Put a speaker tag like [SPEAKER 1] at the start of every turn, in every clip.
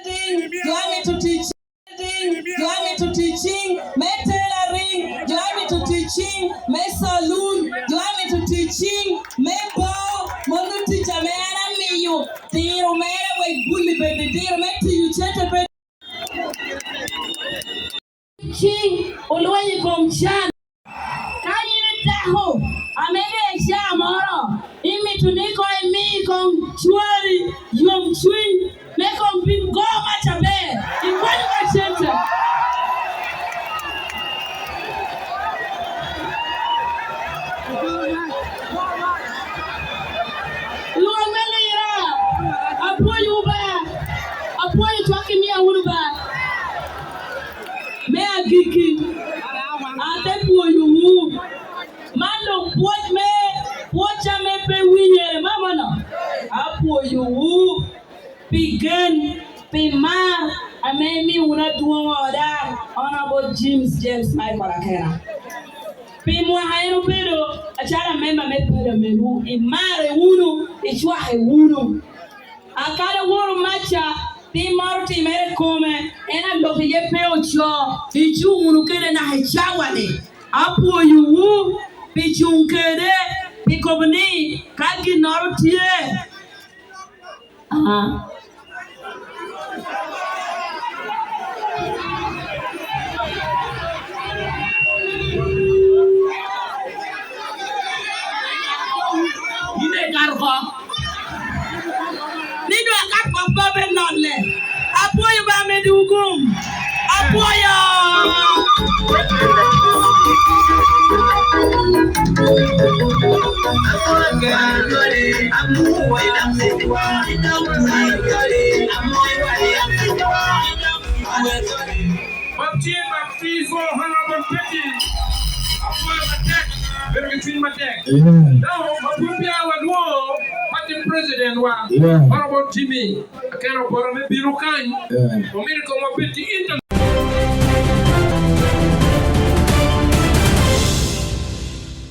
[SPEAKER 1] Join me to teach. Join me to teaching. Me tailoring. Join me to teaching. Me saloon. Join me to teaching. Me bow. Monu teacher me ana me you. Tiro me we bully baby. Tiro me to you chete baby. Teaching. Olwayi komchan. Kayini taho. Amede shamoro. Imi tuniko imi kom chuari yom chui. Me kom bim go machabe. Ikwani machete. Apoyo twaki mia uruba. Me agiki. Ate poyo mu. Mando poch me. Pocha me pe winye. Mama no. Apoyo wu. Begin. Pimar. Amemi una duwa oda. Honorable James Michael. Pimwa haero pero. Achara memba me pero menu. Imare unu. Ichwa he unu. Akale wuru macha. Ti marti mere come ena loke ye peocho ichu unukere na hechawale apo yuwu pichunkere pikobni kagi nortie ine garfa nido akarfa babe nonle apoyo ba medugum apoyo
[SPEAKER 2] President Honorable Jimmy Akero Borome Birukan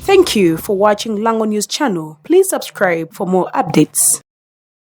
[SPEAKER 3] Thank you for watching Lango News channel. Please subscribe for more updates.